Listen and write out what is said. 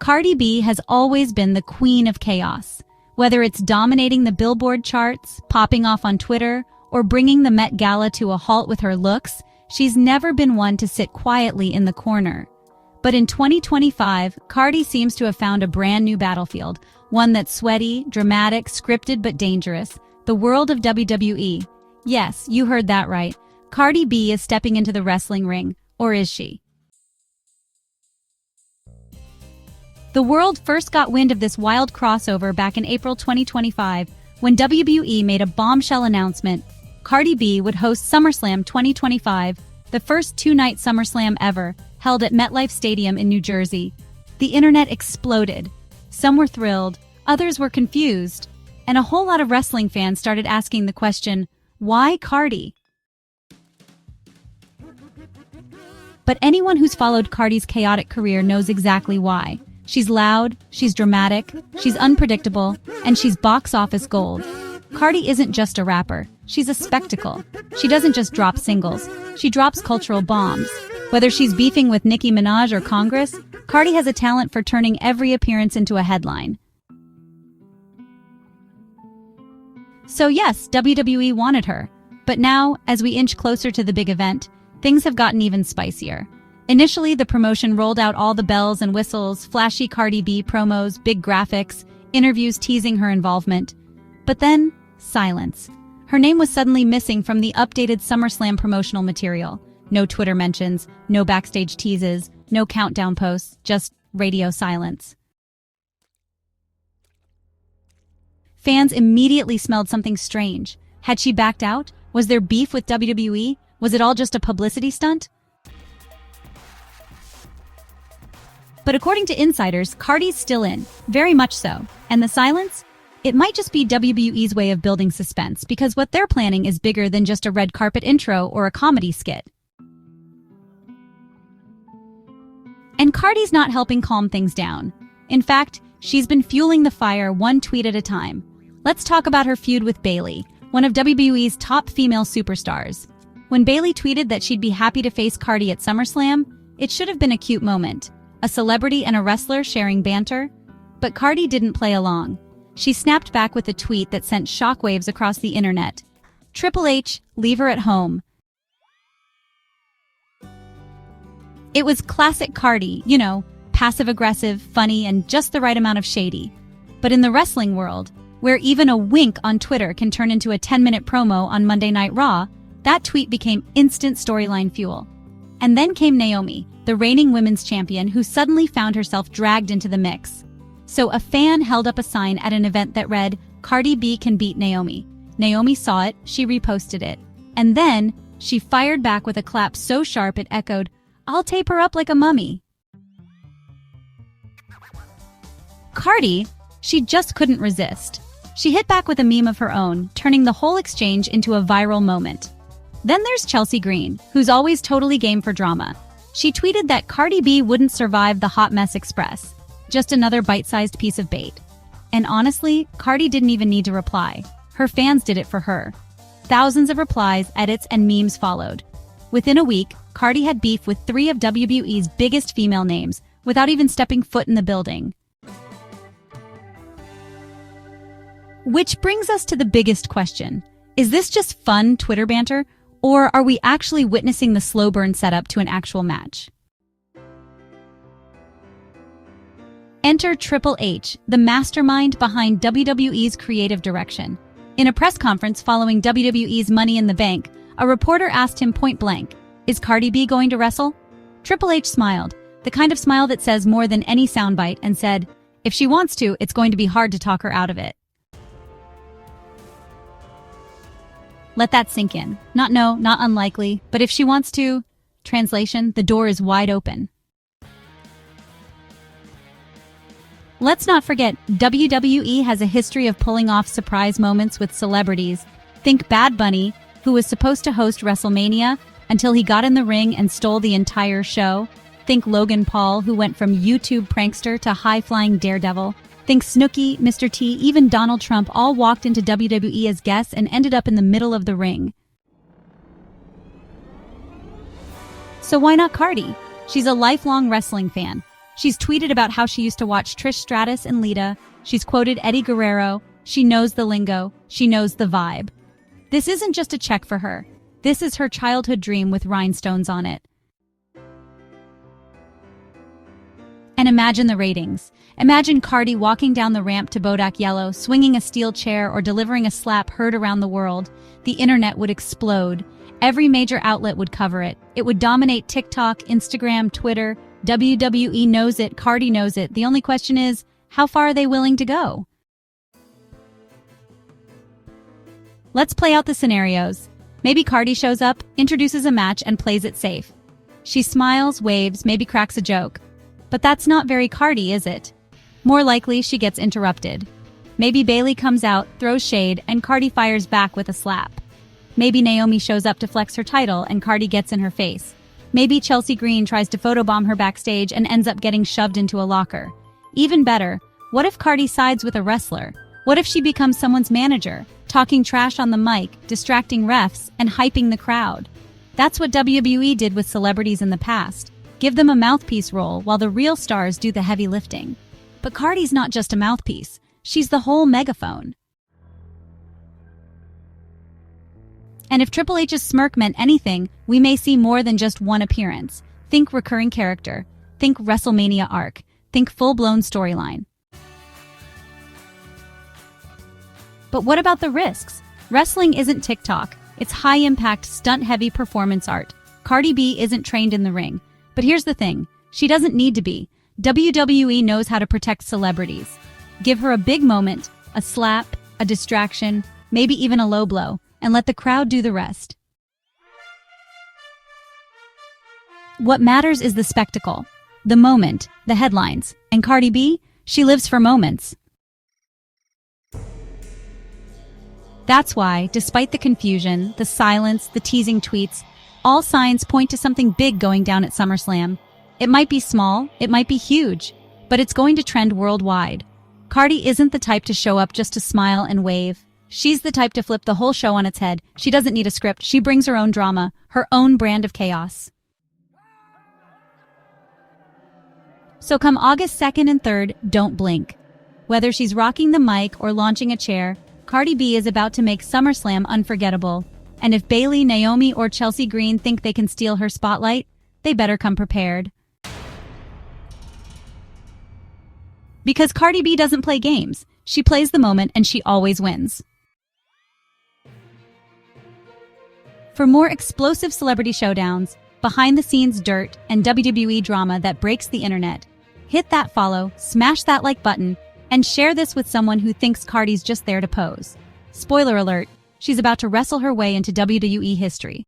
Cardi B has always been the queen of chaos. Whether it's dominating the Billboard charts, popping off on Twitter, or bringing the Met Gala to a halt with her looks, she's never been one to sit quietly in the corner. But in 2025, Cardi seems to have found a brand new battlefield, one that's sweaty, dramatic, scripted but dangerous, the world of WWE. Yes, you heard that right. Cardi B is stepping into the wrestling ring, or is she? The world first got wind of this wild crossover back in April 2025, when WWE made a bombshell announcement. Cardi B would host SummerSlam 2025, the first two-night SummerSlam ever, held at MetLife Stadium in New Jersey. The internet exploded. Some were thrilled, others were confused, and a whole lot of wrestling fans started asking the question, why Cardi? But anyone who's followed Cardi's chaotic career knows exactly why. She's loud, she's dramatic, she's unpredictable, and she's box office gold. Cardi isn't just a rapper, she's a spectacle. She doesn't just drop singles, she drops cultural bombs. Whether she's beefing with Nicki Minaj or Congress, Cardi has a talent for turning every appearance into a headline. So yes, WWE wanted her. But now, as we inch closer to the big event, things have gotten even spicier. Initially, the promotion rolled out all the bells and whistles, flashy Cardi B promos, big graphics, interviews teasing her involvement. But then, silence. Her name was suddenly missing from the updated SummerSlam promotional material. No Twitter mentions, no backstage teases, no countdown posts, just radio silence. Fans immediately smelled something strange. Had she backed out? Was there beef with WWE? Was it all just a publicity stunt? But according to insiders, Cardi's still in, very much so. And the silence? It might just be WWE's way of building suspense, because what they're planning is bigger than just a red carpet intro or a comedy skit. And Cardi's not helping calm things down. In fact, she's been fueling the fire one tweet at a time. Let's talk about her feud with Bayley, one of WWE's top female superstars. When Bayley tweeted that she'd be happy to face Cardi at SummerSlam, it should have been a cute moment. A celebrity and a wrestler sharing banter? But Cardi didn't play along. She snapped back with a tweet that sent shockwaves across the internet. Triple H, leave her at home. It was classic Cardi, you know, passive-aggressive, funny, and just the right amount of shady. But in the wrestling world, where even a wink on Twitter can turn into a 10-minute promo on Monday Night Raw, that tweet became instant storyline fuel. And then came Naomi, the reigning women's champion, who suddenly found herself dragged into the mix. So a fan held up a sign at an event that read, Cardi B can beat Naomi. Naomi saw it, she reposted it. And then, she fired back with a clap so sharp it echoed, I'll tape her up like a mummy. Cardi, she just couldn't resist. She hit back with a meme of her own, turning the whole exchange into a viral moment. Then there's Chelsea Green, who's always totally game for drama. She tweeted that Cardi B wouldn't survive the Hot Mess Express. Just another bite-sized piece of bait. And honestly, Cardi didn't even need to reply. Her fans did it for her. Thousands of replies, edits, and memes followed. Within a week, Cardi had beef with 3 of WWE's biggest female names, without even stepping foot in the building. Which brings us to the biggest question. Is this just fun Twitter banter, or are we actually witnessing the slow burn setup to an actual match? Enter Triple H, the mastermind behind WWE's creative direction. In a press conference following WWE's Money in the Bank, a reporter asked him point blank, "Is Cardi B going to wrestle?" Triple H smiled, the kind of smile that says more than any soundbite, and said, "If she wants to, it's going to be hard to talk her out of it." Let that sink in. Not unlikely, but if she wants to, translation, the door is wide open. Let's not forget, WWE has a history of pulling off surprise moments with celebrities. Think Bad Bunny, who was supposed to host WrestleMania until he got in the ring and stole the entire show. Think Logan Paul, who went from YouTube prankster to high-flying daredevil. Think Snooki, Mr. T, even Donald Trump all walked into WWE as guests and ended up in the middle of the ring. So why not Cardi? She's a lifelong wrestling fan. She's tweeted about how she used to watch Trish Stratus and Lita. She's quoted Eddie Guerrero. She knows the lingo. She knows the vibe. This isn't just a check for her. This is her childhood dream with rhinestones on it. And imagine the ratings. Imagine Cardi walking down the ramp to Bodak Yellow, swinging a steel chair or delivering a slap heard around the world. The internet would explode. Every major outlet would cover it. It would dominate TikTok, Instagram, Twitter. WWE knows it, Cardi knows it. The only question is, how far are they willing to go? Let's play out the scenarios. Maybe Cardi shows up, introduces a match, and plays it safe. She smiles, waves, maybe cracks a joke. But that's not very Cardi, is it? More likely, she gets interrupted. Maybe Bayley comes out, throws shade, and Cardi fires back with a slap. Maybe Naomi shows up to flex her title and Cardi gets in her face. Maybe Chelsea Green tries to photobomb her backstage and ends up getting shoved into a locker. Even better, what if Cardi sides with a wrestler? What if she becomes someone's manager, talking trash on the mic, distracting refs, and hyping the crowd? That's what WWE did with celebrities in the past. Give them a mouthpiece role while the real stars do the heavy lifting. But Cardi's not just a mouthpiece. She's the whole megaphone. And if Triple H's smirk meant anything, we may see more than just one appearance. Think recurring character. Think WrestleMania arc. Think full-blown storyline. But what about the risks? Wrestling isn't TikTok. It's high-impact, stunt-heavy performance art. Cardi B isn't trained in the ring. But here's the thing. She doesn't need to be. WWE knows how to protect celebrities. Give her a big moment, a slap, a distraction, maybe even a low blow, and let the crowd do the rest. What matters is the spectacle, the moment, the headlines. And Cardi B, she lives for moments. That's why, despite the confusion, the silence, the teasing tweets, all signs point to something big going down at SummerSlam. It might be small, it might be huge, but it's going to trend worldwide. Cardi isn't the type to show up just to smile and wave. She's the type to flip the whole show on its head. She doesn't need a script. She brings her own drama, her own brand of chaos. So come August 2nd and 3rd, don't blink. Whether she's rocking the mic or launching a chair, Cardi B is about to make SummerSlam unforgettable. And if Bayley, Naomi, or Chelsea Green think they can steal her spotlight, they better come prepared. Because Cardi B doesn't play games. She plays the moment and she always wins. For more explosive celebrity showdowns, behind-the-scenes dirt, and WWE drama that breaks the internet, hit that follow, smash that like button, and share this with someone who thinks Cardi's just there to pose. Spoiler alert, she's about to wrestle her way into WWE history.